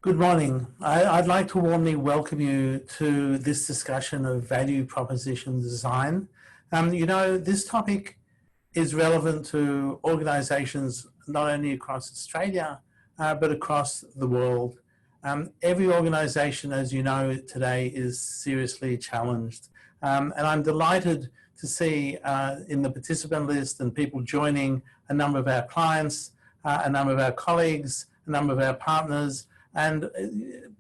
Good morning. I'd like to warmly welcome you to this discussion of value proposition design. This topic is relevant to organisations not only across Australia, but across the world. Every organisation, as you know, today is seriously challenged. And I'm delighted to see in the participant list and people joining a number of our clients, a number of our colleagues, a number of our partners. And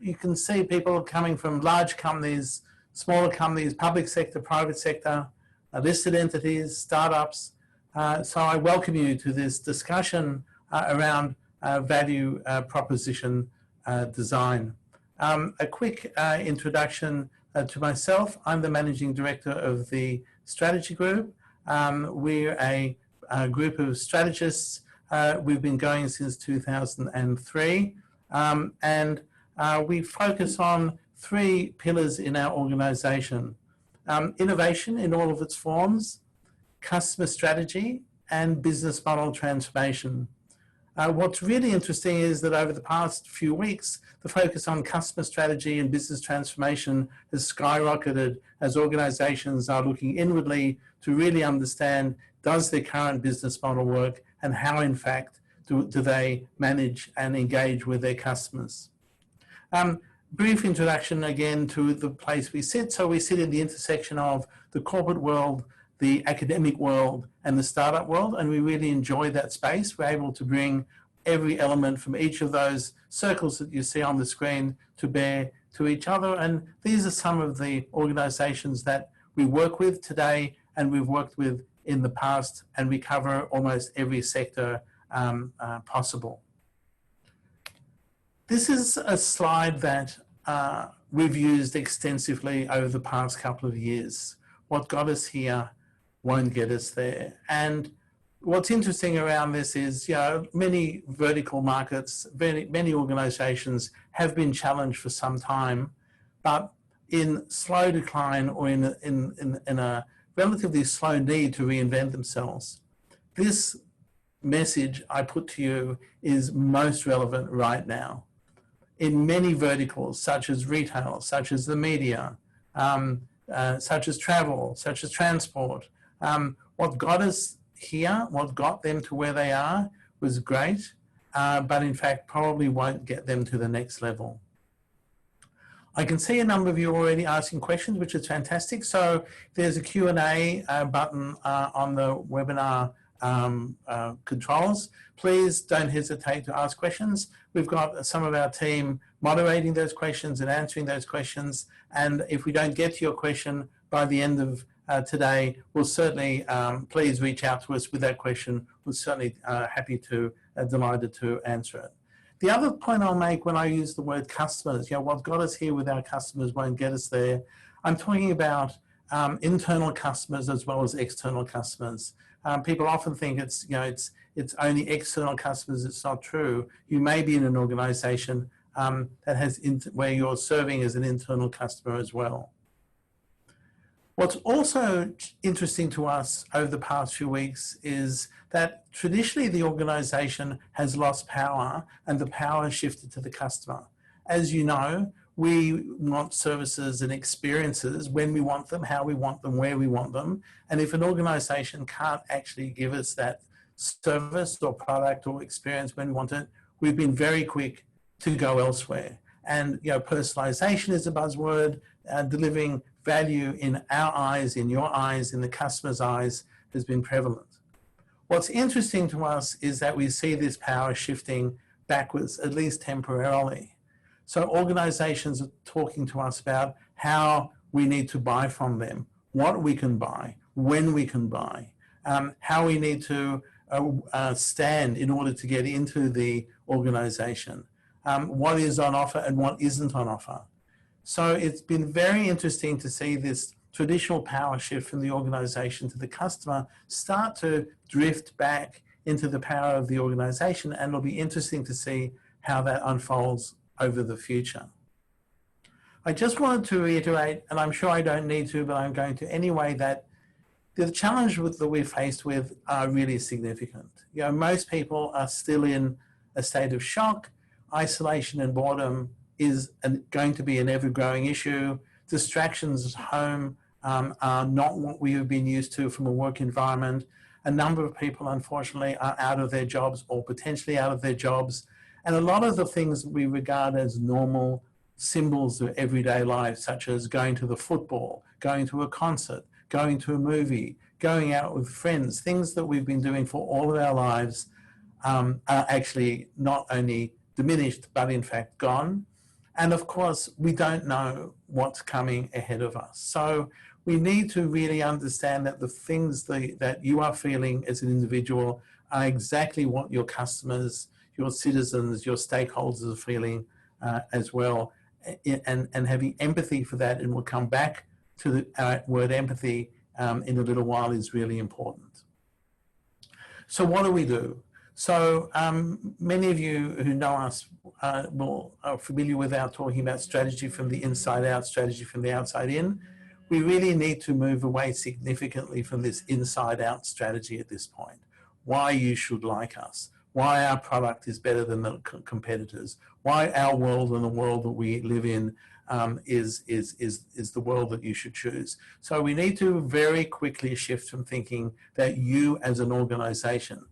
you can see people coming from large companies, smaller companies, public sector, private sector, listed entities, startups. So I welcome you to this discussion around value proposition design. A quick introduction to myself. I'm the Managing Director of the Strategy Group. We're a group of strategists. We've been going since 2003. We focus on three pillars in our organisation: innovation in all of its forms, customer strategy, and business model transformation. What's really interesting is that over the past few weeks, the focus on customer strategy and business transformation has skyrocketed as organisations are looking inwardly to really understand, does their current business model work, and how in fact do they manage and engage with their customers. Brief introduction again to the place we sit. So we sit in the intersection of the corporate world, the academic world, and the startup world, and we really enjoy that space. We're able to bring every element from each of those circles that you see on the screen to bear to each other. And these are some of the organizations that we work with today and we've worked with in the past, and we cover almost every sector possible. This is a slide that we've used extensively over the past couple of years. What got us here won't get us there. And what's interesting around this is, many vertical markets, many organizations have been challenged for some time, but in slow decline or in a relatively slow need to reinvent themselves. This message I put to you is most relevant right now. In many verticals, such as retail, such as the media, such as travel, such as transport, what got us here, what got them to where they are was great, but in fact probably won't get them to the next level. I can see a number of you already asking questions, which is fantastic. So there's a Q&A button on the webinar controls. Please don't hesitate to ask questions. We've got some of our team moderating those questions and answering those questions. And if we don't get to your question by the end of today, we'll certainly, please reach out to us with that question. We're certainly delighted to answer it. The other point I'll make when I use the word customers, what got us here with our customers won't get us there. I'm talking about internal customers as well as external customers. People often think it's only external customers. It's not true. You may be in an organization that has where you're serving as an internal customer as well. What's also interesting to us over the past few weeks is that traditionally the organization has lost power and the power has shifted to the customer. As you know, we want services and experiences when we want them, how we want them, where we want them. And if an organization can't actually give us that service or product or experience when we want it, we've been very quick to go elsewhere. And personalization is a buzzword. Delivering value in our eyes, in your eyes, in the customer's eyes has been prevalent. What's interesting to us is that we see this power shifting backwards, at least temporarily. So organizations are talking to us about how we need to buy from them, what we can buy, when we can buy, how we need to stand in order to get into the organization, what is on offer and what isn't on offer. So it's been very interesting to see this traditional power shift from the organization to the customer start to drift back into the power of the organization, and it'll be interesting to see how that unfolds over the future. I just wanted to reiterate, and I'm sure I don't need to, but I'm going to anyway, that the challenges that we're faced with are really significant. Most people are still in a state of shock. isolation and boredom is going to be an ever-growing issue. Distractions at home are not what we have been used to from a work environment. A number of people, unfortunately, are out of their jobs or potentially out of their jobs. And a lot of the things that we regard as normal symbols of everyday life, such as going to the football, going to a concert, going to a movie, going out with friends, things that we've been doing for all of our lives, are actually not only diminished, but in fact gone. And of course, we don't know what's coming ahead of us. So we need to really understand that the things that you are feeling as an individual are exactly what your customers, your citizens, your stakeholders are feeling as well. And having empathy for that, and we'll come back to the word empathy in a little while, is really important. So what do we do? So many of you who know us are familiar with our talking about strategy from the inside out, strategy from the outside in. We really need to move away significantly from this inside out strategy at this point. Why you should like us, why our product is better than the competitors, why our world and the world that we live in is the world that you should choose. So we need to very quickly shift from thinking that you as an organization,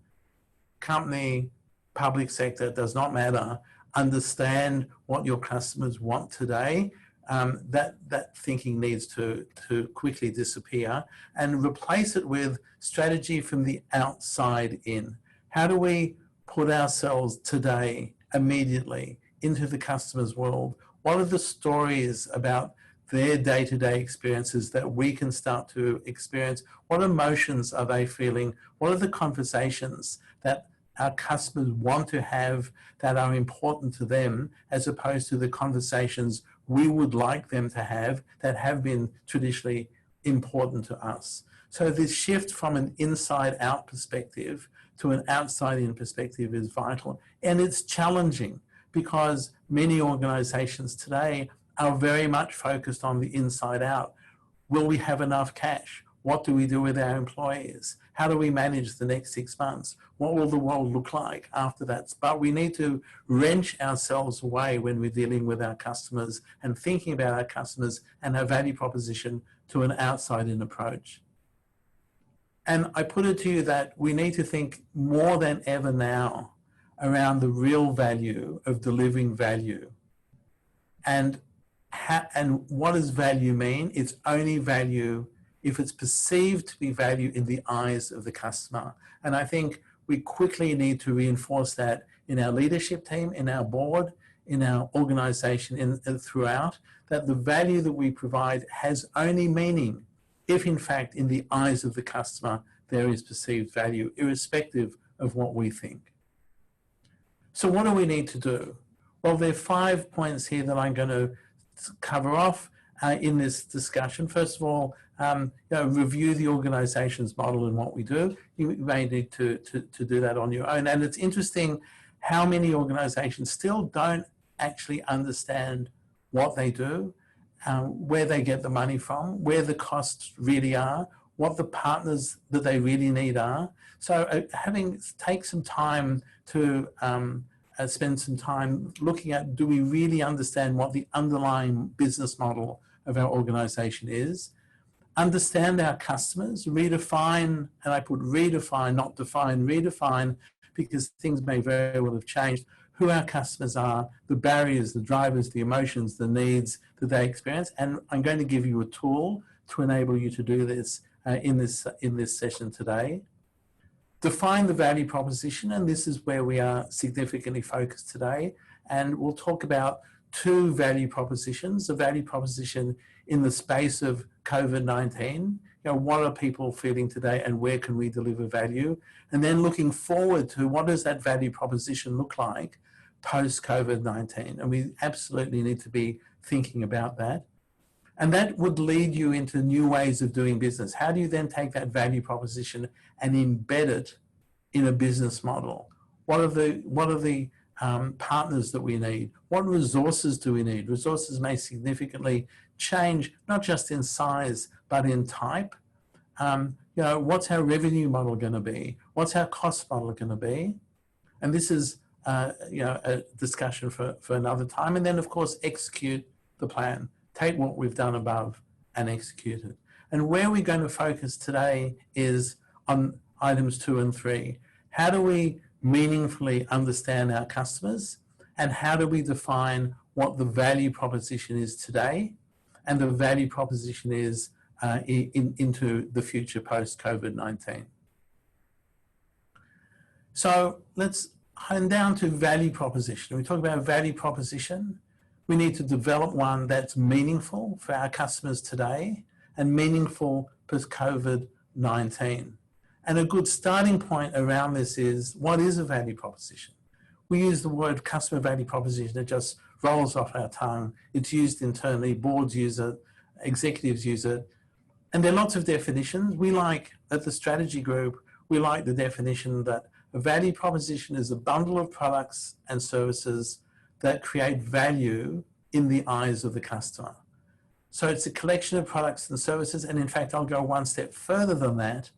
company, public sector, does not matter, understand what your customers want today. That thinking needs to quickly disappear and replace it with strategy from the outside in. How do we put ourselves today, immediately, into the customer's world? What are the stories about their day-to-day experiences that we can start to experience? What emotions are they feeling? What are the conversations that our customers want to have that are important to them, as opposed to the conversations we would like them to have that have been traditionally important to us? So this shift from an inside-out perspective to an outside-in perspective is vital. And it's challenging because many organizations today are very much focused on the inside out. Will we have enough cash? What do we do with our employees? How do we manage the next 6 months? What will the world look like after that? But we need to wrench ourselves away when we're dealing with our customers and thinking about our customers and our value proposition to an outside-in approach. And I put it to you that we need to think more than ever now around the real value of delivering value. And what does value mean? It's only value if it's perceived to be value in the eyes of the customer. And I think we quickly need to reinforce that in our leadership team, in our board, in our organization, throughout, that the value that we provide has only meaning if in fact in the eyes of the customer there is perceived value, irrespective of what we think. So what do we need to do? Well, there are 5 points here that I'm going to cover off in this discussion. First of all, review the organization's model and what we do. You may need to do that on your own. And it's interesting how many organizations still don't actually understand what they do, where they get the money from, where the costs really are, what the partners that they really need are. So take some time to spend some time looking at, do we really understand what the underlying business model of our organization is? Understand our customers, redefine, and I put redefine, not define, redefine, because things may very well have changed, who our customers are, the barriers, the drivers, the emotions, the needs that they experience. And I'm going to give you a tool to enable you to do this in this session today. Define the value proposition, and this is where we are significantly focused today. And we'll talk about 2 value propositions: a value proposition in the space of COVID-19. What are people feeling today and where can we deliver value? And then looking forward to what does that value proposition look like post-COVID-19? And we absolutely need to be thinking about that. And that would lead you into new ways of doing business. How do you then take that value proposition and embed it in a business model? What are the partners that we need? What resources do we need? Resources may significantly change, not just in size, but in type. What's our revenue model going to be? What's our cost model going to be? And this is a discussion for another time. And then, of course, execute the plan. Take what we've done above and execute it. And where we're going to focus today is on items 2 and 3. How do we meaningfully understand our customers? And how do we define what the value proposition is today and the value proposition is into the future post-COVID-19? So let's hone down to value proposition. When we talk about value proposition, we need to develop one that's meaningful for our customers today and meaningful post-COVID-19. And a good starting point around this is, what is a value proposition? We use the word customer value proposition, it just rolls off our tongue. It's used internally, boards use it, executives use it. And there are lots of definitions. We like, at the strategy group, we like the definition that a value proposition is a bundle of products and services that create value in the eyes of the customer. So it's a collection of products and services, and in fact, I'll go one step further than that.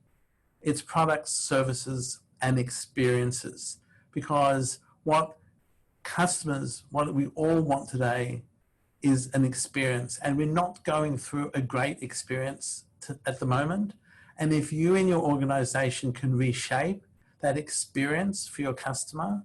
It's products, services, and experiences, because what we all want today is an experience, and we're not going through a great experience at the moment. And if you in your organization can reshape that experience for your customer,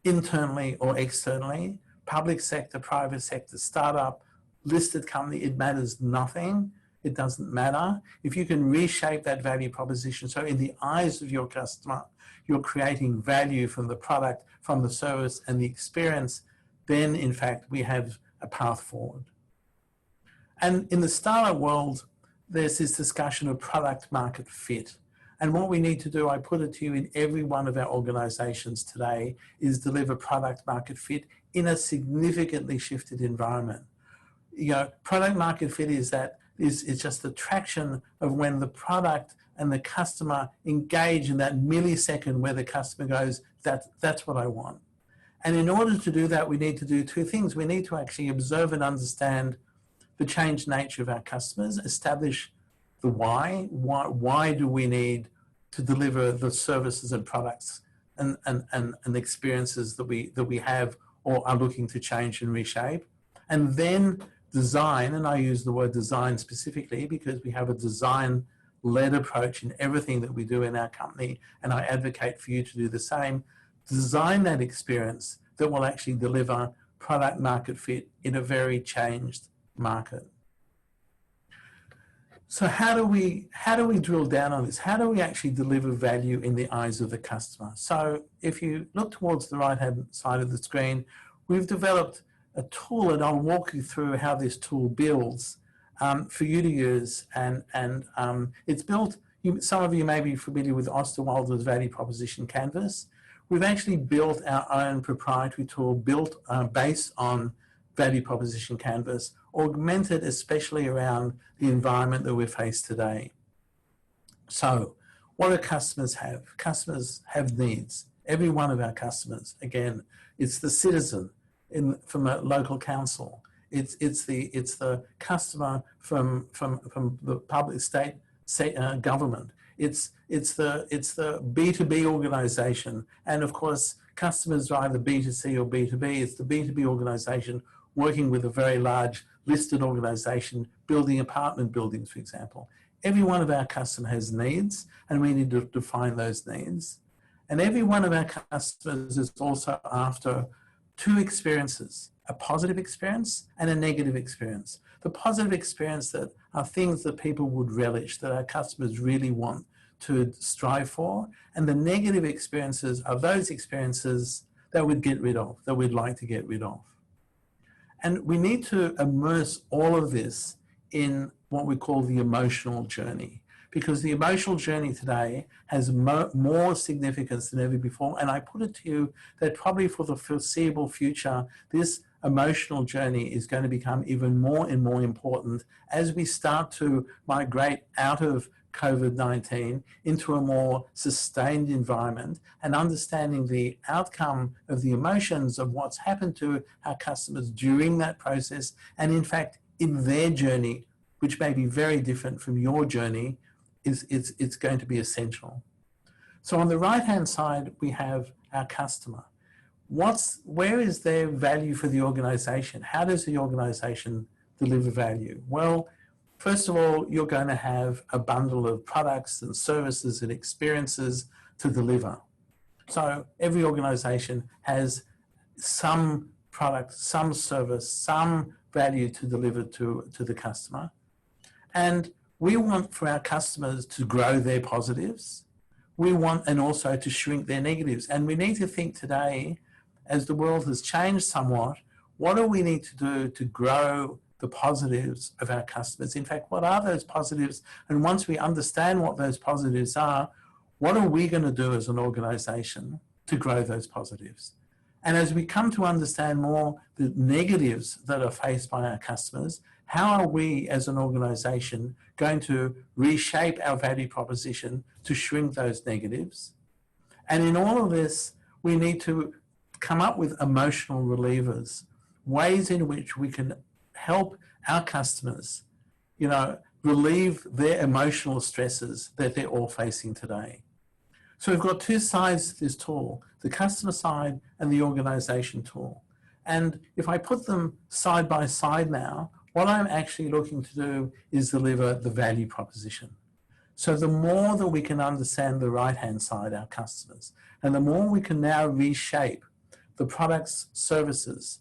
internally or externally, public sector, private sector, startup, listed company, it matters nothing. It doesn't matter. If you can reshape that value proposition, so in the eyes of your customer, you're creating value from the product, from the service and the experience, then in fact, we have a path forward. And in the startup world, there's this discussion of product market fit. And what we need to do, I put it to you in every one of our organizations today, is deliver product market fit in a significantly shifted environment. Product market fit is just the traction of when the product and the customer engage in that millisecond where the customer goes, that's what I want. And in order to do that, we need to do two things. We need to actually observe and understand the changed nature of our customers, establish the why. Why do we need to deliver the services and products and experiences that we have or are looking to change and reshape? And then design, and I use the word design specifically because we have a design-led approach in everything that we do in our company, and I advocate for you to do the same. Design that experience that will actually deliver product market fit in a very changed market. So how do we drill down on this? How do we actually deliver value in the eyes of the customer? So if you look towards the right-hand side of the screen, we've developed a tool, and I'll walk you through how this tool builds for you to use. And it's built, some of you may be familiar with Osterwalder's value proposition canvas. We've actually built our own proprietary tool built based on value proposition canvas, augmented especially around the environment that we face today. So what do customers have? Customers have needs. Every one of our customers, again, it's the citizen from a local council. It's the customer from the public state government. It's the B2B organization. And of course, customers are either B2C or B2B. It's the B2B organization working with a very large listed organization, building apartment buildings, for example. Every one of our customers has needs, and we need to define those needs. And every one of our customers is also after two experiences, a positive experience and a negative experience. The positive experience that are things that people would relish, that our customers really want to strive for, and the negative experiences are those experiences that we'd get rid of, that we'd like to get rid of. And we need to immerse all of this in what we call the emotional journey, because the emotional journey today has more significance than ever before. And I put it to you that probably for the foreseeable future, this emotional journey is going to become even more and more important as we start to migrate out of COVID-19 into a more sustained environment, and understanding the outcome of the emotions of what's happened to our customers during that process, and in fact in their journey, which may be very different from your journey, it's going to be essential. So on the right hand side we have our customer. where is their value for the organization? How does the organization deliver value? Well, first of all, you're going to have a bundle of products and services and experiences to deliver. So every organization has some product, some service, some value to deliver to the customer. And we want for our customers to grow their positives. We want, and also to shrink their negatives. And we need to think today, as the world has changed somewhat, what do we need to do to grow the positives of our customers? In fact, what are those positives? And once we understand what those positives are, what are we going to do as an organization to grow those positives? And as we come to understand more the negatives that are faced by our customers, how are we as an organization going to reshape our value proposition to shrink those negatives? And in all of this, we need to come up with emotional relievers, ways in which we can help our customers, relieve their emotional stresses that they're all facing today. So we've got two sides to this tool, the customer side and the organization tool. And if I put them side by side now, what I'm actually looking to do is deliver the value proposition. So the more that we can understand the right-hand side, our customers, and the more we can now reshape the products, services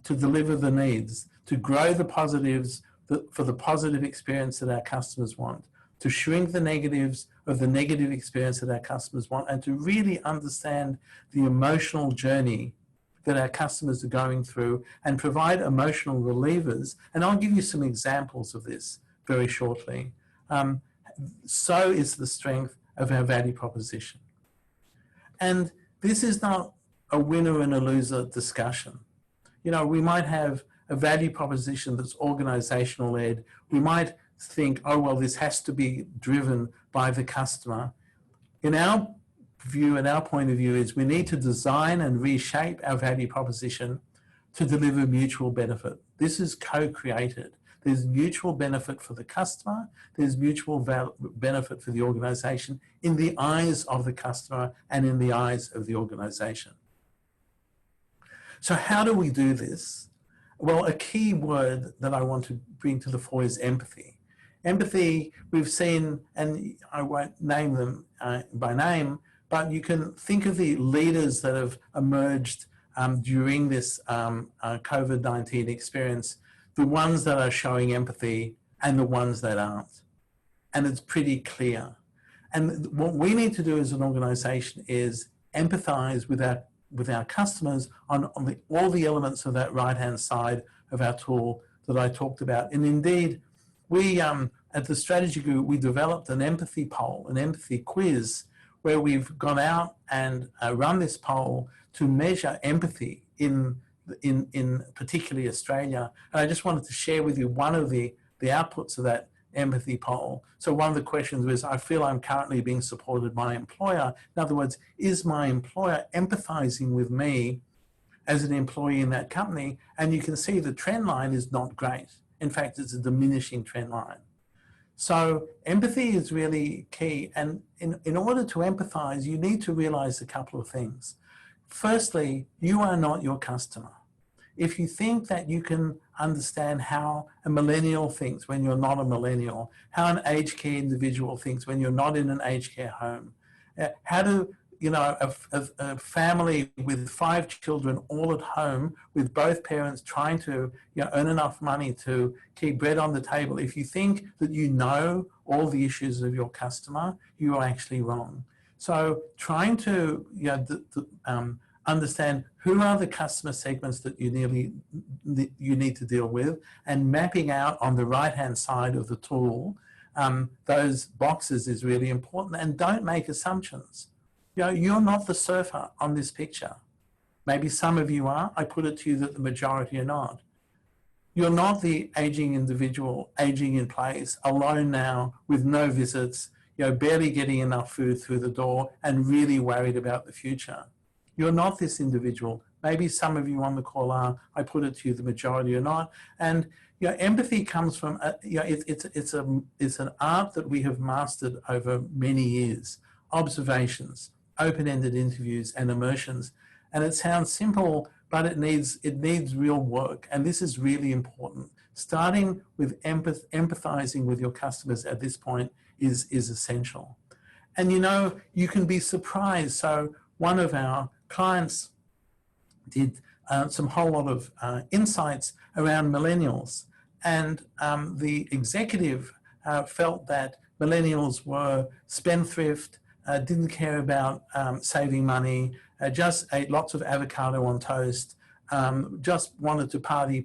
to deliver the needs, to grow the positives for the positive experience that our customers want, to shrink the negatives of the negative experience that our customers want, and to really understand the emotional journey that our customers are going through and provide emotional relievers. And I'll give you some examples of this very shortly. So is the strength of our value proposition. And this is not a winner and a loser discussion. We might have a value proposition that's organizational led. We might think, oh, well, this has to be driven by the customer. In our view and our point of view is we need to design and reshape our value proposition to deliver mutual benefit. This is co-created. There's mutual benefit for the customer. There's mutual benefit for the organization in the eyes of the customer and in the eyes of the organization. So how do we do this? Well, a key word that I want to bring to the fore is empathy. Empathy, we've seen, and I won't name them by name, but you can think of the leaders that have emerged during this COVID-19 experience, the ones that are showing empathy and the ones that aren't. And it's pretty clear. And what we need to do as an organization is empathize with our customers on all the elements of that right-hand side of our tool that I talked about. And indeed, we, at the strategy group, we developed an empathy poll, an empathy quiz, where we've gone out and run this poll to measure empathy in particularly Australia. And I just wanted to share with you one of the outputs of that empathy poll. So one of the questions was, I feel I'm currently being supported by my employer. In other words, is my employer empathizing with me as an employee in that company? And you can see the trend line is not great. In fact, it's a diminishing trend line. So empathy is really key. And in order to empathize, you need to realize a couple of things. Firstly, you are not your customer. If you think that you can understand how a millennial thinks when you're not a millennial, how an aged care individual thinks when you're not in an aged care home, how do a family with 5 children all at home with both parents trying to earn enough money to keep bread on the table, if you think that you know all the issues of your customer, you are actually wrong. So trying to understand who are the customer segments that you need to deal with, and mapping out on the right-hand side of the tool those boxes is really important. And don't make assumptions. You're not the surfer on this picture. Maybe some of you are. I put it to you that the majority are not. You're not the aging individual, aging in place, alone now with no visits, barely getting enough food through the door and really worried about the future. You're not this individual. Maybe some of you on the call are. I put it to you, the majority are not. And empathy comes from, it's an art that we have mastered over many years. Observations, open-ended interviews and immersions. And it sounds simple, but it needs real work. And this is really important. Starting with empathizing with your customers at this point is essential. And you know, you can be surprised. So one of our clients did some whole lot of insights around millennials. And the executive felt that millennials were spendthrift, didn't care about saving money, just ate lots of avocado on toast, just wanted to party.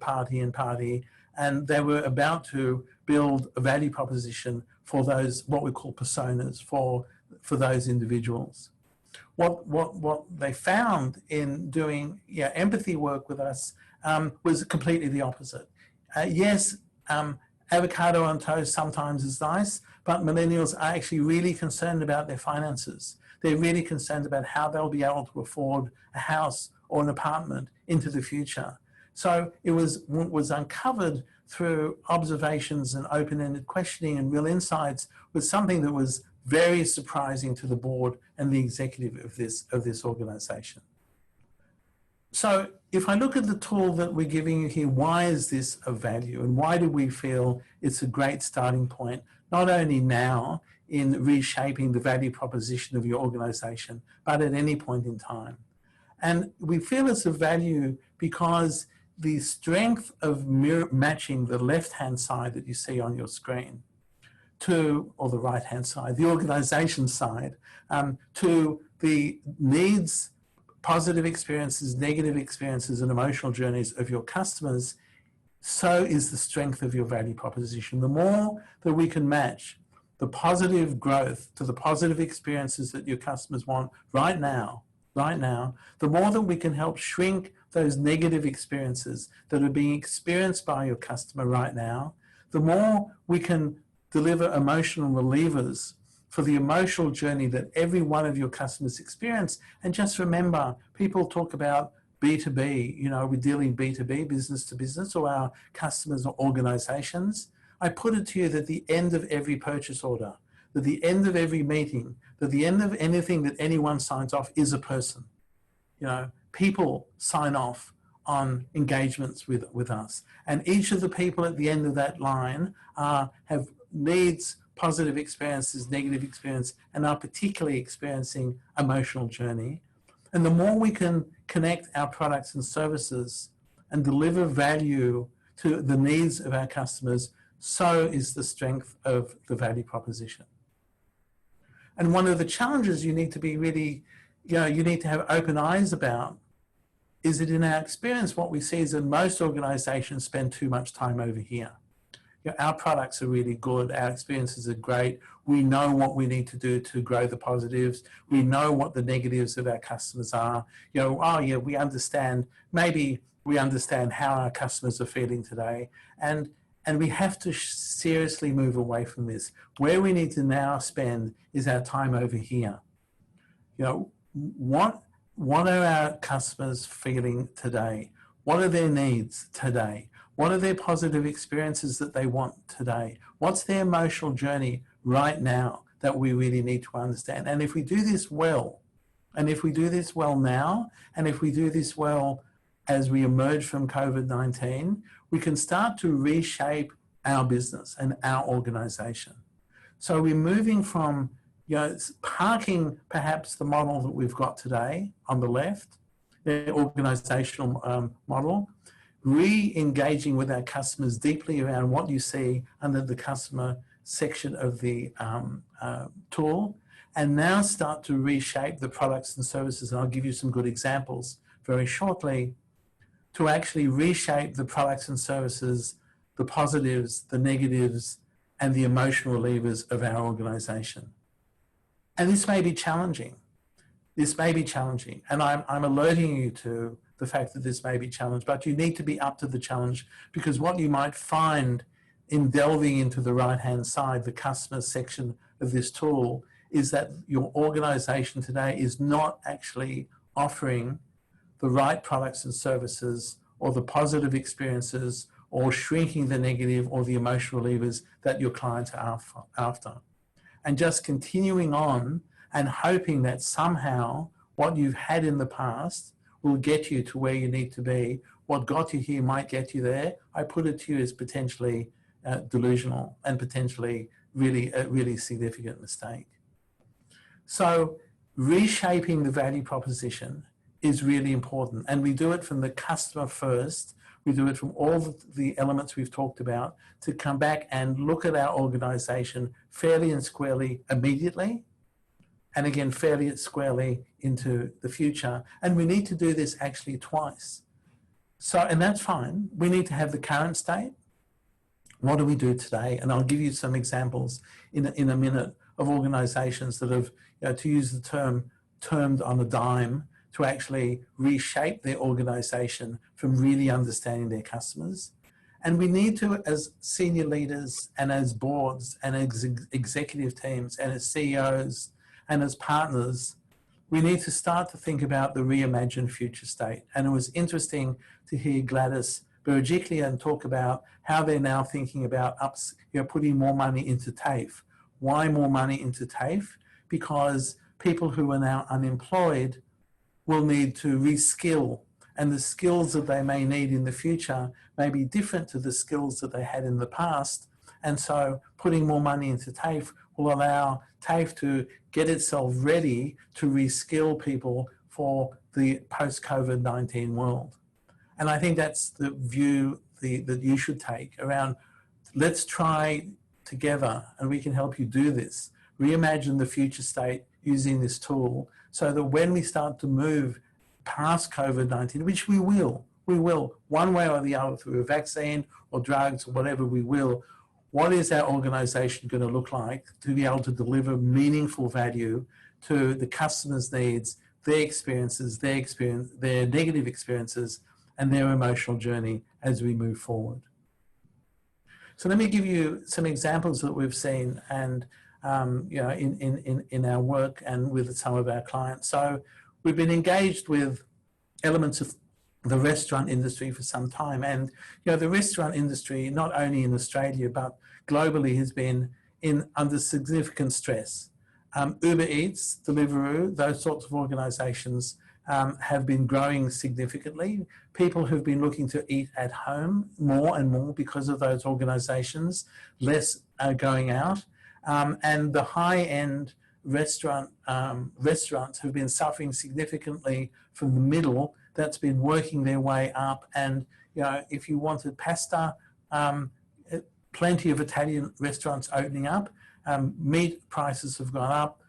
And they were about to build a value proposition for those, what we call personas, for those individuals. What they found in doing empathy work with us was completely the opposite. Yes, avocado on toast sometimes is nice, but millennials are actually really concerned about their finances. They're really concerned about how they'll be able to afford a house or an apartment into the future. So it was uncovered through observations and open-ended questioning and real insights, was something that was very surprising to the board and the executive of this organization. So if I look at the tool that we're giving you here, why is this of value and why do we feel it's a great starting point, not only now in reshaping the value proposition of your organization, but at any point in time? And we feel it's of value because the strength of matching the left-hand side that you see on your screen to, or the right-hand side, the organization side, to the needs, positive experiences, negative experiences, and emotional journeys of your customers, so is the strength of your value proposition. The more that we can match the positive growth to the positive experiences that your customers want right now, the more that we can help shrink those negative experiences that are being experienced by your customer right now, the more we can deliver emotional relievers for the emotional journey that every one of your customers experience. And just remember, people talk about B2B, you know, we're dealing B2B, business to business, or our customers or organizations. I put it to you that the end of every purchase order, that the end of every meeting, that the end of anything that anyone signs off is a person. You know, people sign off on engagements with us. And each of the people at the end of that line have needs, positive experiences, negative experience, and are particularly experiencing emotional journey. And the more we can connect our products and services and deliver value to the needs of our customers, so is the strength of the value proposition. And one of the challenges you need to be really, you need to have open eyes about is that in our experience, what we see is that most organizations spend too much time over here. Our products are really good. Our experiences are great. We know what we need to do to grow the positives. We know what the negatives of our customers are. Oh yeah, we understand, maybe we understand how our customers are feeling today. And we have to seriously move away from this. Where we need to now spend is our time over here. What are our customers feeling today? What are their needs today? What are their positive experiences that they want today? What's their emotional journey right now that we really need to understand? And if we do this well, and if we do this well now, and if we do this well as we emerge from COVID-19, we can start to reshape our business and our organization. So we're moving from parking perhaps the model that we've got today on the left, the organizational model, re-engaging with our customers deeply around what you see under the customer section of the tool, and now start to reshape the products and services. And I'll give you some good examples very shortly to actually reshape the products and services, the positives, the negatives, and the emotional relievers of our organization. And this may be challenging. This may be challenging. And I'm alerting you to the fact that this may be challenged, but you need to be up to the challenge, because what you might find in delving into the right-hand side, the customer section of this tool, is that your organization today is not actually offering the right products and services or the positive experiences or shrinking the negative or the emotional levers that your clients are after. And just continuing on and hoping that somehow what you've had in the past will get you to where you need to be. What got you here might get you there. I put it to you as potentially delusional and potentially really a really significant mistake. So reshaping the value proposition is really important, and we do it from the customer first. We do it from all the elements we've talked about to come back and look at our organization fairly and squarely immediately, and again fairly and squarely into the future. And we need to do this actually twice. So, and that's fine. We need to have the current state. What do we do today? And I'll give you some examples in a minute of organizations that have, to use the term, turned on a dime to actually reshape their organization from really understanding their customers. And we need to, as senior leaders and as boards and as executive teams and as CEOs and as partners, we need to start to think about the reimagined future state. And it was interesting to hear Gladys Berejiklian talk about how they're now thinking about putting more money into TAFE. Why more money into TAFE? Because people who are now unemployed will need to reskill, and the skills that they may need in the future may be different to the skills that they had in the past. And so putting more money into TAFE will allow TAFE to get itself ready to reskill people for the post-COVID-19 world. And I think that's the view that you should take around, let's try together, and we can help you do this, reimagine the future state using this tool, so that when we start to move past COVID-19, which we will, one way or the other, through a vaccine or drugs or whatever we will, what is our organization going to look like to be able to deliver meaningful value to the customer's needs, their experiences, their negative experiences, and their emotional journey as we move forward. So let me give you some examples that we've seen and in our work and with some of our clients. So we've been engaged with elements of the restaurant industry for some time, and the restaurant industry, not only in Australia but globally, has been under significant stress. Uber Eats, Deliveroo, those sorts of organizations have been growing significantly. People who've been looking to eat at home more and more because of those organizations, less going out. And the high-end restaurants have been suffering significantly from the middle that's been working their way up. And if you wanted pasta, plenty of Italian restaurants opening up. Meat prices have gone up.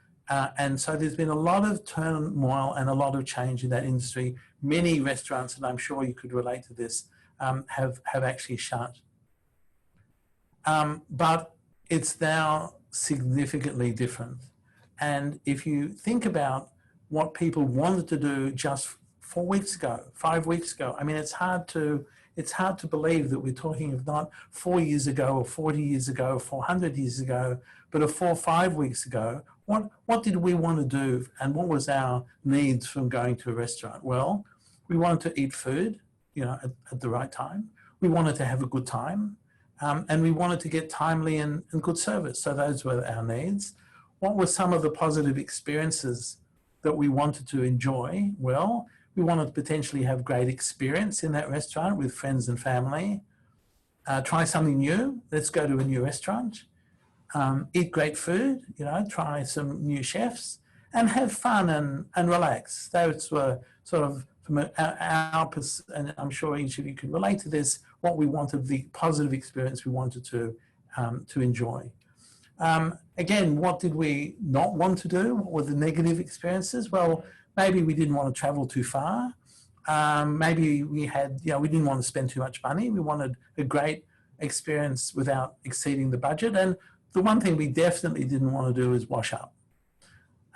And so there's been a lot of turmoil and a lot of change in that industry. Many restaurants, and I'm sure you could relate to this, have actually shut. But it's now significantly different. And if you think about what people wanted to do just 4 weeks ago, 5 weeks ago, I mean, it's hard to believe that we're talking of not 4 years ago or 40 years ago or 400 years ago, but of 4 or 5 weeks ago. What did we want to do, and what was our needs from going to a restaurant? Well, we wanted to eat food, at the right time. We wanted to have a good time, and we wanted to get timely and good service. So those were our needs. What were some of the positive experiences that we wanted to enjoy? Well, we wanted to potentially have great experience in that restaurant with friends and family. Try something new. Let's go to a new restaurant. Eat great food, try some new chefs, and have fun and relax. Those were sort of, from our perspective, and I'm sure each of you can relate to this, what we wanted, the positive experience we wanted to enjoy. Again, what did we not want to do? What were the negative experiences? Well, maybe we didn't want to travel too far. Maybe we had, we didn't want to spend too much money. We wanted a great experience without exceeding the budget. And the one thing we definitely didn't want to do is wash up.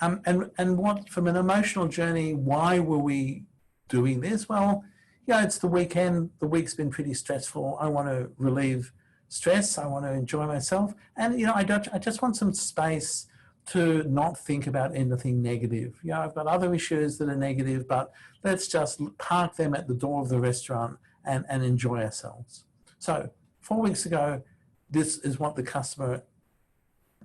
And what, from an emotional journey, why were we doing this? Well, it's the weekend. The week's been pretty stressful. I want to relieve stress. I want to enjoy myself. And, I just want some space to not think about anything negative. I've got other issues that are negative, but let's just park them at the door of the restaurant and enjoy ourselves. So 4 weeks ago, this is what the customer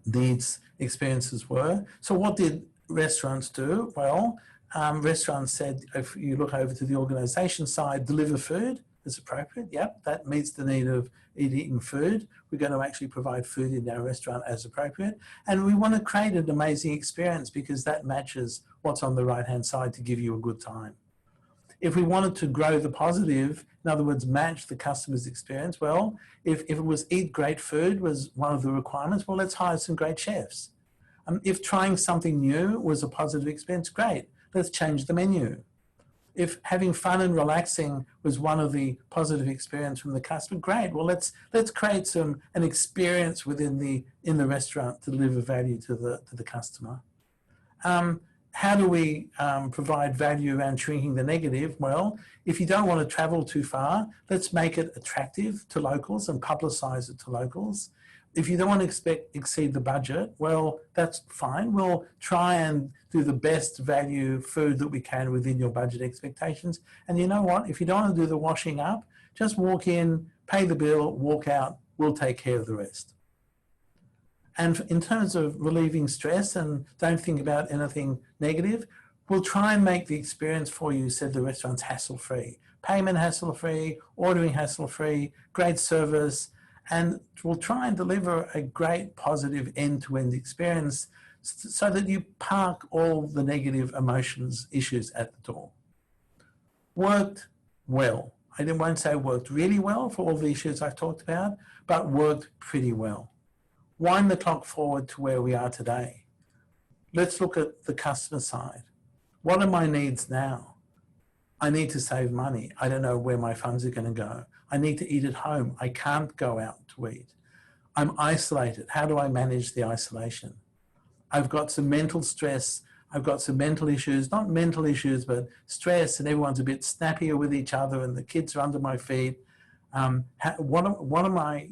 needs experiences were. So what did restaurants do? Well, restaurants said, if you look over to the organisation side, deliver food as appropriate. Yep, that meets the need of eating food. We're going to actually provide food in our restaurant as appropriate. And we want to create an amazing experience because that matches what's on the right-hand side to give you a good time. If we wanted to grow the positive, in other words, match the customer's experience, well, if it was eat great food was one of the requirements, well, let's hire some great chefs. If trying something new was a positive experience, great, let's change the menu. If having fun and relaxing was one of the positive experience from the customer, great, well, let's create an experience in the restaurant to deliver value to the customer. How do we provide value around shrinking the negative? Well, if you don't want to travel too far, let's make it attractive to locals and publicise it to locals. If you don't want to exceed the budget, well, that's fine. We'll try and do the best value food that we can within your budget expectations. And you know what? If you don't want to do the washing up, just walk in, pay the bill, walk out. We'll take care of the rest. And in terms of relieving stress and don't think about anything negative, we'll try and make the experience for you, said the restaurant's hassle-free. Payment hassle-free, ordering hassle-free, great service, and we'll try and deliver a great positive end-to-end experience so that you park all the negative emotions, issues at the door. Worked well. I won't say worked really well for all the issues I've talked about, but worked pretty well. Wind the clock forward to where we are today. Let's look at the customer side. What are my needs now? I need to save money. I don't know where my funds are going to go. I need to eat at home. I can't go out to eat. I'm isolated. How do I manage the isolation? I've got some mental stress. I've got some mental issues, not mental issues, but stress, and everyone's a bit snappier with each other and the kids are under my feet. What am I,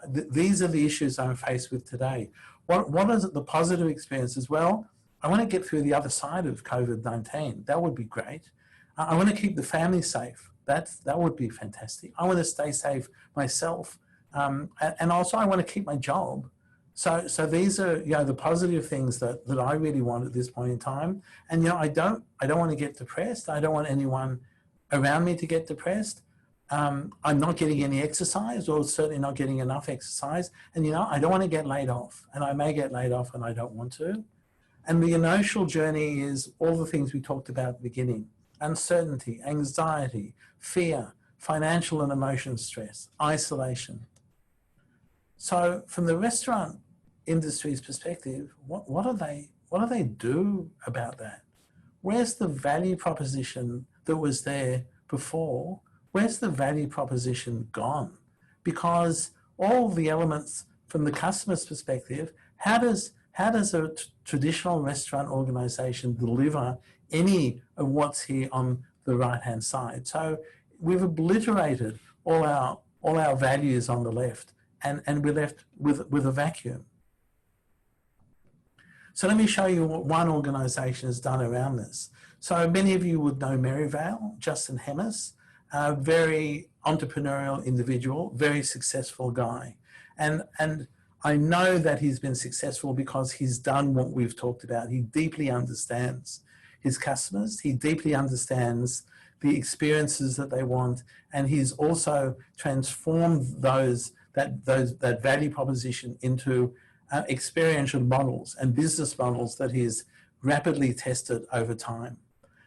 these are the issues I'm faced with today. What is the positive experiences? Well, I want to get through the other side of COVID-19. That would be great. I want to keep the family safe. That would be fantastic. I want to stay safe myself. And also I want to keep my job. So these are, the positive things that I really want at this point in time. And, I don't want to get depressed. I don't want anyone around me to get depressed. I'm not getting any exercise, or certainly not getting enough exercise. And, I don't want to get laid off, and I may get laid off and I don't want to. And the emotional journey is all the things we talked about at the beginning: uncertainty, anxiety, fear, financial and emotional stress, isolation. So from the restaurant industry's perspective, what do they do about that? Where's the value proposition that was there before? Where's the value proposition gone? Because all the elements from the customer's perspective, how does a traditional restaurant organization deliver any of what's here on the right-hand side? So we've obliterated all our values on the left, and we're left with a vacuum. So let me show you what one organization has done around this. So many of you would know Merivale, Justin Hemis, a very entrepreneurial individual, very successful guy. And I know that he's been successful because he's done what we've talked about. He deeply understands his customers. He deeply understands the experiences that they want. And he's also transformed that value proposition into experiential models and business models that he's rapidly tested over time.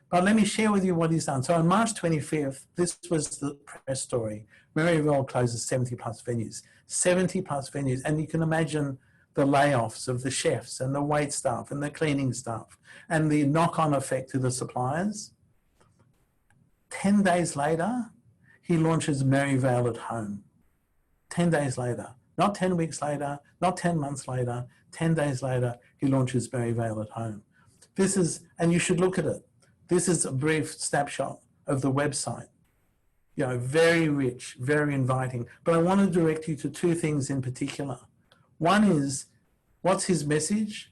But let me share with you what he's done. So on March 25th, this was the press story. Merivale closes 70 plus venues, 70 plus venues. And you can imagine the layoffs of the chefs and the wait staff and the cleaning staff and the knock-on effect to the suppliers. 10 days later, he launches Merivale at Home. 10 days later, not 10 weeks later, not 10 months later, 10 days later, he launches Merivale at Home. This is, and you should look at it. This is a brief snapshot of the website. Very rich, very inviting. But I want to direct you to two things in particular. One is, what's his message?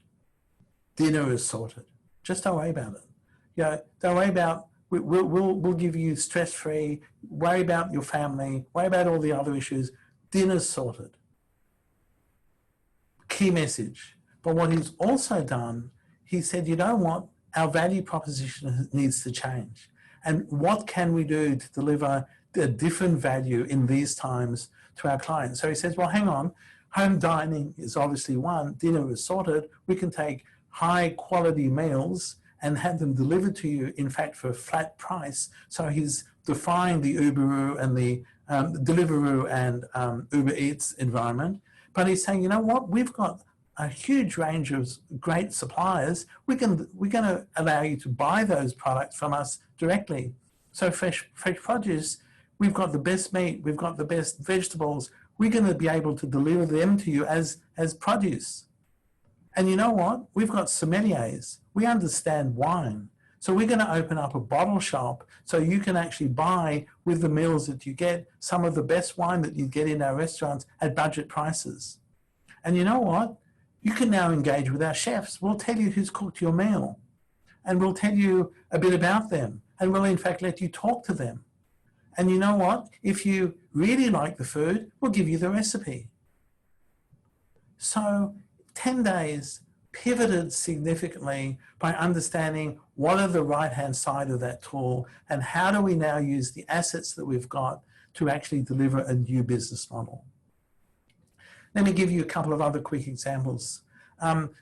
Dinner is sorted. Just don't worry about it. Don't worry about, we'll give you stress-free, worry about your family, worry about all the other issues. Dinner's sorted. Key message. But what he's also done, he said, you know what? our value proposition needs to change. And what can we do to deliver a different value in these times to our clients? So he says, well, hang on, home dining is obviously one, dinner is sorted, we can take high quality meals and have them delivered to you, in fact, for a flat price. So he's defying the Uberoo and the Deliveroo and Uber Eats environment. But he's saying, you know what, we've got a huge range of great suppliers. We're going to allow you to buy those products from us directly. So fresh produce, we've got the best meat, we've got the best vegetables. We're going to be able to deliver them to you as produce. And you know what? We've got sommeliers. We understand wine. So we're going to open up a bottle shop so you can actually buy with the meals that you get some of the best wine that you get in our restaurants at budget prices. And you know what? You can now engage with our chefs. We'll tell you who's cooked your meal, and we'll tell you a bit about them, and we'll in fact let you talk to them. And you know what? If you really like the food, we'll give you the recipe. So 10 days pivoted significantly by understanding what are the right-hand side of that tool and how do we now use the assets that we've got to actually deliver a new business model. Let me give you a couple of other quick examples.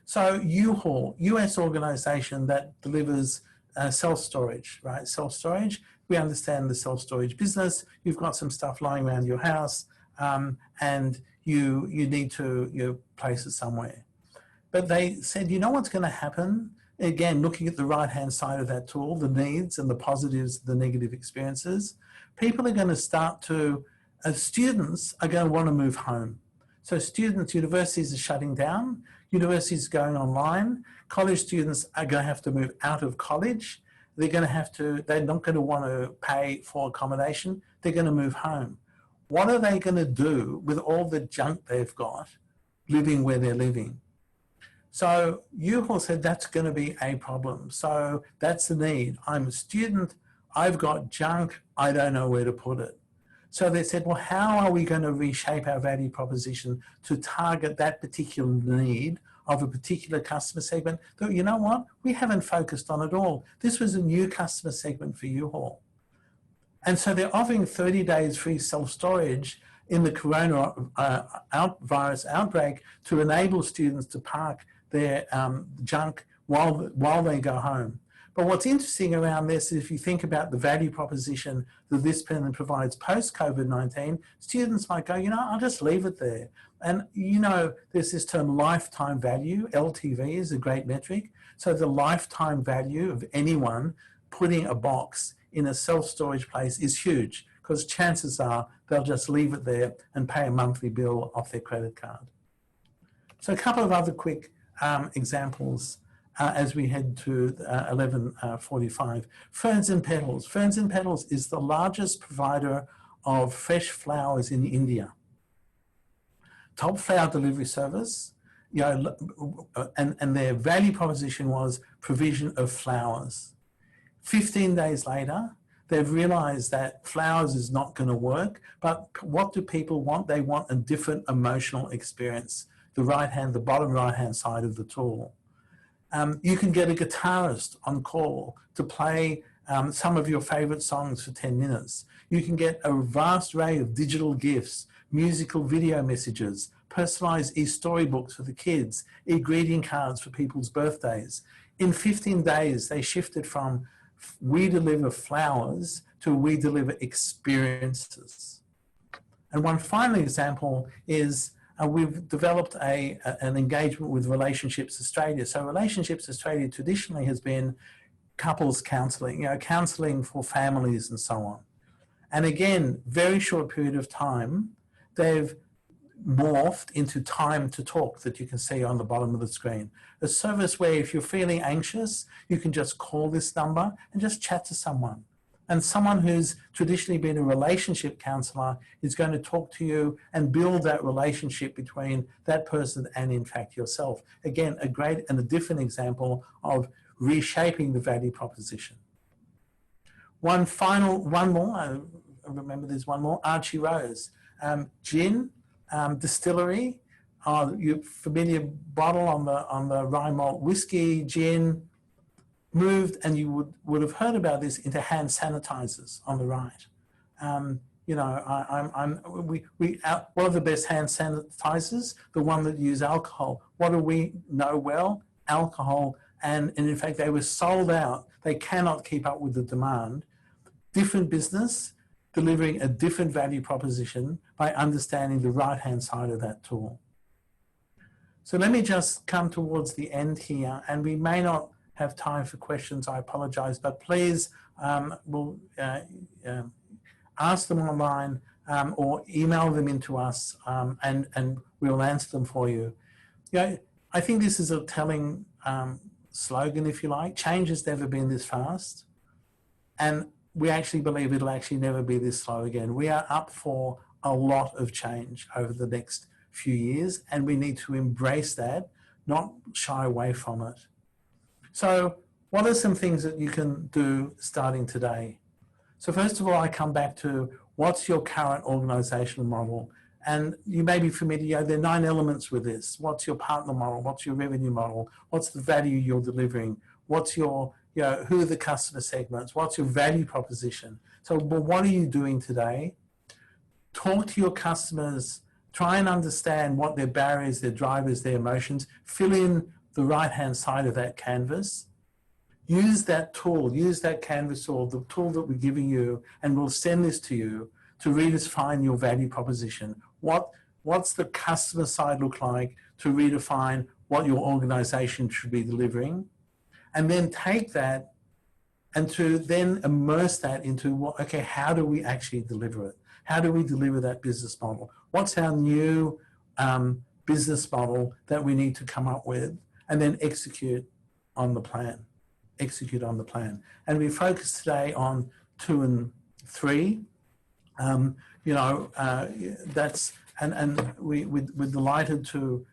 So U-Haul, US organization that delivers self-storage, right? Self-storage, we understand the self-storage business. You've got some stuff lying around your house and you need to place it somewhere. But they said, you know what's going to happen? Again, looking at the right-hand side of that tool, the needs and the positives, the negative experiences, people are going to start to, students are going to want to move home. So students, universities are shutting down, universities are going online, college students are going to have to move out of college. They're going to have to, they're not going to want to pay for accommodation. They're going to move home. What are they going to do with all the junk they've got living where they're living? So U-Haul said that's going to be a problem. So that's the need. I'm a student, I've got junk, I don't know where to put it. So they said, well, how are we going to reshape our value proposition to target that particular need of a particular customer segment that, you know what, we haven't focused on at all. This was a new customer segment for U-Haul. And so they're offering 30 days free self-storage in the corona virus outbreak to enable students to park their junk while they go home. But what's interesting around this is if you think about the value proposition that this pen provides post-COVID-19, students might go, you know, I'll just leave it there. And you know, there's this term lifetime value, LTV is a great metric. So the lifetime value of anyone putting a box in a self-storage place is huge because chances are they'll just leave it there and pay a monthly bill off their credit card. So a couple of other quick examples as we head to 11:45. Ferns and Petals. Ferns and Petals is the largest provider of fresh flowers in India. Top flower delivery service, you know, and their value proposition was provision of flowers. 15 days later, they've realized that flowers is not going to work, but what do people want? They want a different emotional experience. The bottom right-hand side of the tool. You can get a guitarist on call to play some of your favorite songs for 10 minutes. You can get a vast array of digital gifts, musical video messages, personalized e-storybooks for the kids, e-greeting cards for people's birthdays. In 15 days, they shifted from we deliver flowers to we deliver experiences. And one final example is we've developed an engagement with Relationships Australia. So Relationships Australia traditionally has been couples counselling, you know, counselling for families and so on. And again, very short period of time, they've morphed into Time to Talk that you can see on the bottom of the screen. A service where if you're feeling anxious, you can just call this number and just chat to someone. And someone who's traditionally been a relationship counsellor is going to talk to you and build that relationship between that person and in fact yourself. Again, a great and a different example of reshaping the value proposition. One more, I remember there's one more, Archie Rose. Gin, distillery, your familiar bottle on the rye malt whiskey, gin, moved, and you would have heard about this, into hand sanitizers on the right. You know, what are the best hand sanitizers? The one that use alcohol. What do we know well? Alcohol. And in fact, they were sold out. They cannot keep up with the demand. Different business, delivering a different value proposition by understanding the right-hand side of that tool. So let me just come towards the end here, and we may not have time for questions, I apologize, but please, we'll ask them online or email them into us, and we'll answer them for you. You know, I think this is a telling slogan, if you like. Change has never been this fast, and we actually believe it'll actually never be this slow again. We are up for a lot of change over the next few years, and we need to embrace that, not shy away from it. So what are some things that you can do starting today? So first of all, I come back to what's your current organizational model? And you may be familiar, there are 9 elements with this. What's your partner model? What's your revenue model? What's the value you're delivering? What's your, you know, who are the customer segments? What's your value proposition? So, well, what are you doing today? Talk to your customers, try and understand what their barriers, their drivers, their emotions, fill in the right-hand side of that canvas. Use that tool, use that canvas tool, the tool that we're giving you, and we'll send this to you to redefine your value proposition. What's the customer side look like to redefine what your organization should be delivering? And then take that and to then immerse that into what, okay, how do we actually deliver it? How do we deliver that business model? What's our new business model that we need to come up with, and then execute on the plan. Execute on the plan. And we focus today on 2 and 3. You know, that's, and we're delighted to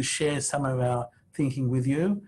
share some of our thinking with you.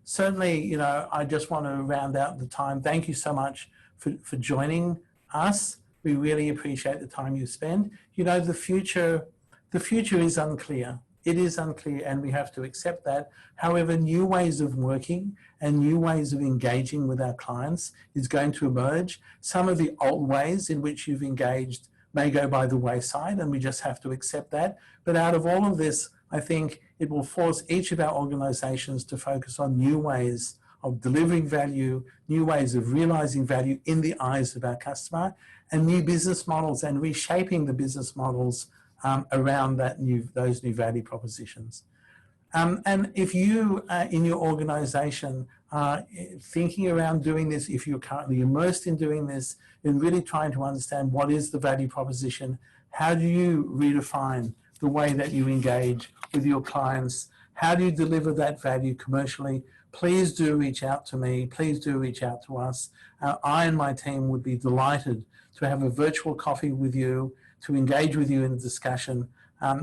Certainly, you know, I just want to round out the time. Thank you so much for joining us. We really appreciate the time you spend. You know, the future is unclear. It is unclear, and we have to accept that. However, new ways of working and new ways of engaging with our clients is going to emerge. Some of the old ways in which you've engaged may go by the wayside, and we just have to accept that. But out of all of this, I think it will force each of our organizations to focus on new ways of delivering value, new ways of realizing value in the eyes of our customer, and new business models, and reshaping the business models around those new value propositions. And if you in your organization are thinking around doing this, if you're currently immersed in doing this, in really trying to understand what is the value proposition, how do you redefine the way that you engage with your clients, how do you deliver that value commercially, please do reach out to me, please do reach out to us. I and my team would be delighted to have a virtual coffee with you, to engage with you in a discussion.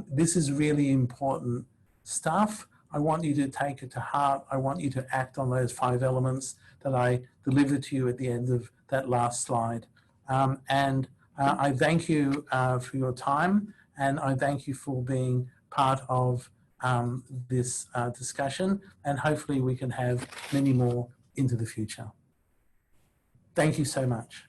This is really important stuff. I want you to take it to heart. I want you to act on those 5 elements that I delivered to you at the end of that last slide. I thank you for your time, and I thank you for being part of this discussion, and hopefully we can have many more into the future. Thank you so much.